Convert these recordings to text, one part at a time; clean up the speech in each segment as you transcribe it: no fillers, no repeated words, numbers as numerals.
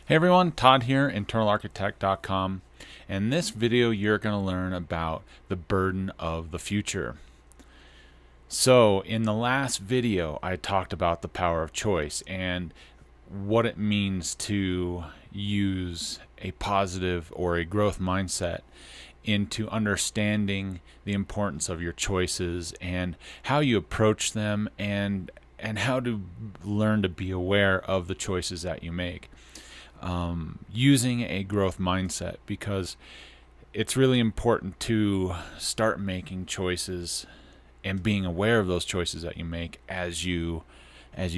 Hey everyone, Todd here, internalarchitect.com. In this video, you're going to learn about the burden of the future. So, in the last video, I talked about the power of choice and what it means to use a positive or a growth mindset into understanding the importance of your choices and how you approach them and how to learn to be aware of the choices that you make. Using a growth mindset, because it's really important to start making choices and being aware of those choices that you make as you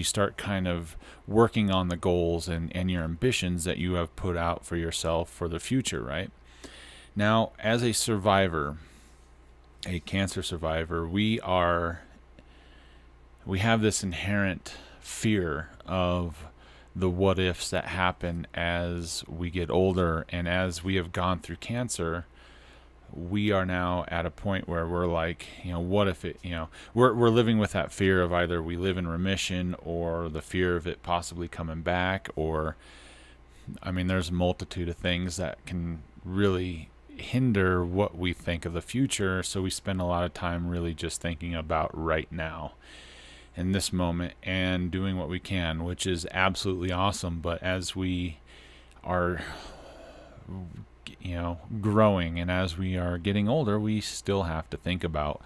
start kind of working on the goals and your ambitions that you have put out for yourself for the future, right? Now, as a survivor, a cancer survivor, we have this inherent fear of the what ifs that happen as we get older, and as we have gone through cancer, we are now at a point where we're like, what if it, we're living with that fear of either we live in remission or the fear of it possibly coming back, or there's a multitude of things that can really hinder what we think of the future. So we spend a lot of time really just thinking about right now in this moment and doing what we can, which is absolutely awesome. But as we are growing and as we are getting older, we still have to think about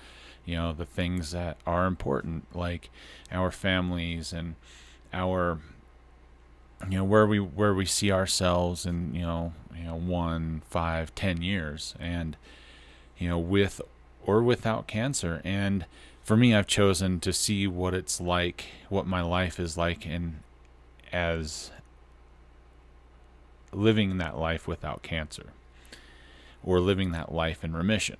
the things that are important, like our families and our where we see ourselves in 1, 5, 10 years, and with or without cancer. And for me, I've chosen to see what it's like, what my life is like, and as living that life without cancer, or living that life in remission.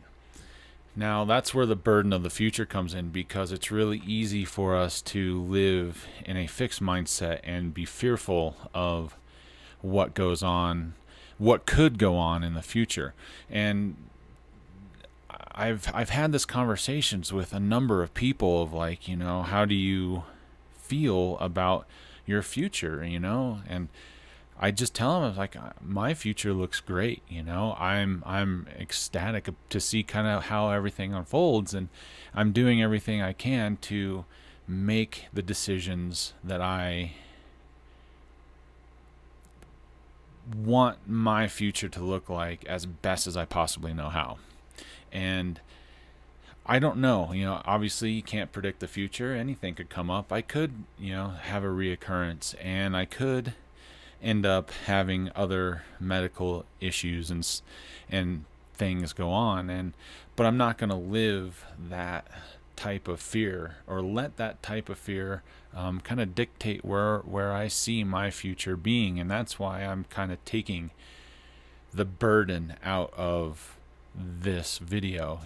Now, that's where the burden of the future comes in, because it's really easy for us to live in a fixed mindset and be fearful of what goes on, what could go on in the future. And I've had this conversations with a number of people of like, how do you feel about your future, and I just tell them, I was like, my future looks great. I'm ecstatic to see kind of how everything unfolds, and I'm doing everything I can to make the decisions that I want my future to look like as best as I possibly know how. And I don't know, obviously you can't predict the future. Anything could come up. I could, have a reoccurrence, and I could end up having other medical issues and things go on, but I'm not going to live that type of fear, or let that type of fear kind of dictate where I see my future being. And that's why I'm kind of taking the burden out of this video,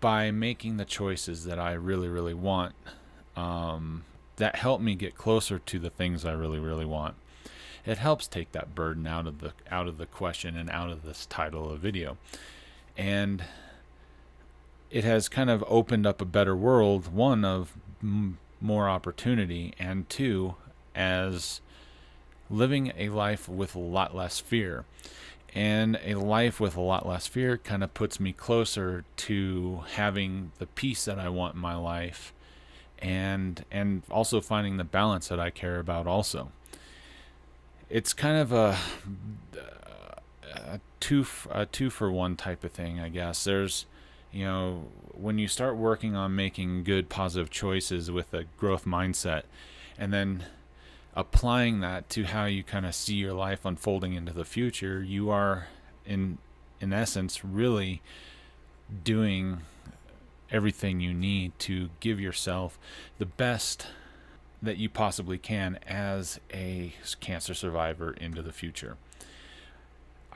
by making the choices that I really, really want, that help me get closer to the things I really, really want. It helps take that burden out of the question and out of this title of the video. And it has kind of opened up a better world, one, of more opportunity, and two, as living a life with a lot less fear. And a life with a lot less fear kind of puts me closer to having the peace that I want in my life, and also finding the balance that I care about also. It's kind of a two for one type of thing, I guess. There's, when you start working on making good positive choices with a growth mindset, and then applying that to how you kind of see your life unfolding into the future, you are in essence really doing everything you need to give yourself the best that you possibly can as a cancer survivor into the future.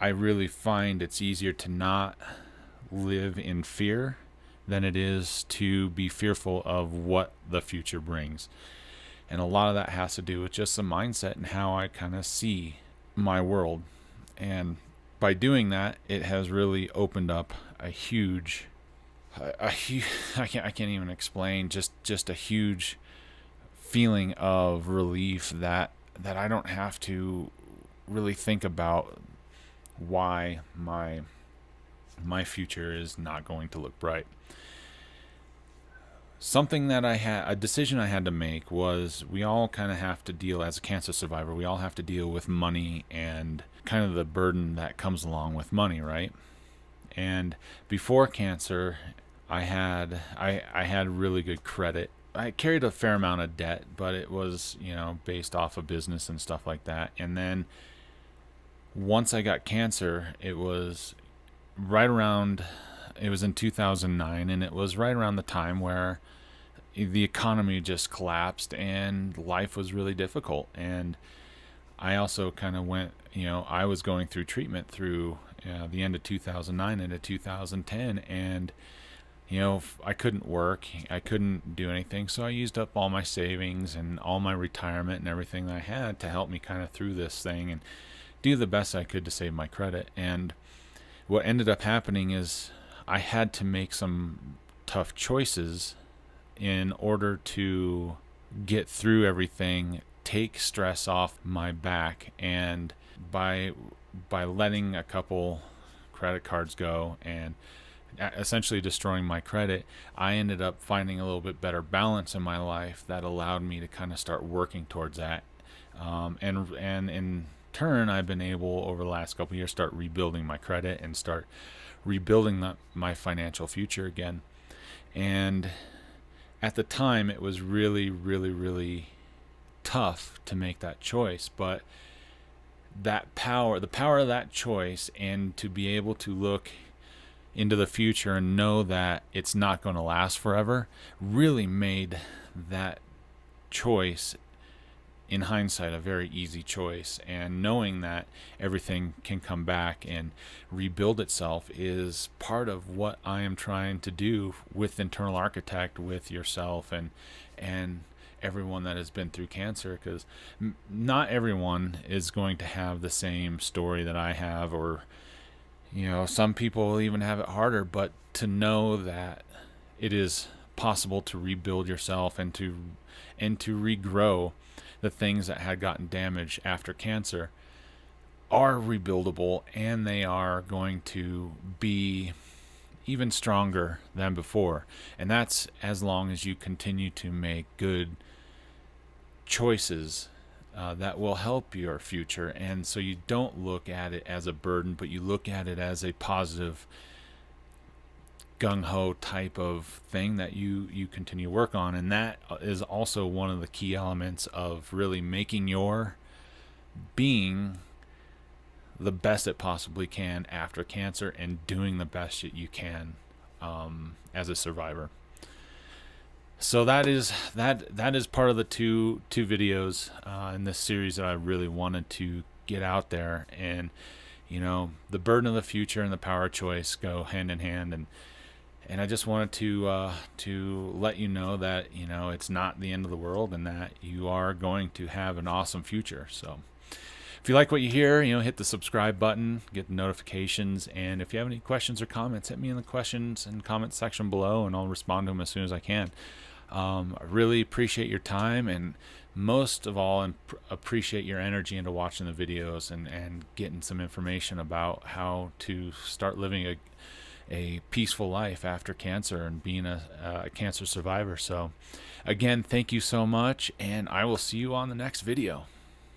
I really find it's easier to not live in fear than it is to be fearful of what the future brings. And a lot of that has to do with just the mindset and how I kind of see my world. And by doing that, it has really opened up a huge I can't even explain, just a huge feeling of relief that I don't have to really think about why my future is not going to look bright. Something that a decision I had to make was, we all kind of have to deal, as a cancer survivor, we all have to deal with money and kind of the burden that comes along with money, right? And before cancer, I had really good credit. I carried a fair amount of debt, but it was, based off of business and stuff like that. And then once I got cancer, it was in 2009, and it was right around the time where the economy just collapsed and life was really difficult. And I also kind of went, I was going through treatment through the end of 2009 into 2010, and I couldn't work, I couldn't do anything, so I used up all my savings and all my retirement and everything that I had to help me kind of through this thing and do the best I could to save my credit. And what ended up happening is I had to make some tough choices in order to get through everything, take stress off my back. And by letting a couple credit cards go and essentially destroying my credit, I ended up finding a little bit better balance in my life that allowed me to kind of start working towards that. And in turn, I've been able, over the last couple of years, start rebuilding my credit and start rebuilding my financial future again. And at the time, it was really, really, really tough to make that choice. But the power of that choice, and to be able to look into the future and know that it's not going to last forever, really made that choice, in hindsight, a very easy choice. And knowing that everything can come back and rebuild itself is part of what I am trying to do with Internal Architect, with yourself and everyone that has been through cancer, because not everyone is going to have the same story that I have, or some people will even have it harder. But to know that it is possible to rebuild yourself and to regrow, the things that had gotten damaged after cancer are rebuildable, and they are going to be even stronger than before. And that's as long as you continue to make good choices that will help your future. And so you don't look at it as a burden, but you look at it as a positive, gung-ho type of thing that you continue to work on. And that is also one of the key elements of really making your being the best it possibly can after cancer, and doing the best that you can as a survivor. So that is part of the two videos in this series that I really wanted to get out there. And the burden of the future and the power of choice go hand in hand. And I just wanted to let you know that it's not the end of the world, and that you are going to have an awesome future. So if you like what you hear, hit the subscribe button, get the notifications, and if you have any questions or comments, hit me in the questions and comments section below, and I'll respond to them as soon as I can. I really appreciate your time, and most of all, appreciate your energy into watching the videos and getting some information about how to start living a peaceful life after cancer and being a cancer survivor. So again, thank you so much, and I will see you on the next video.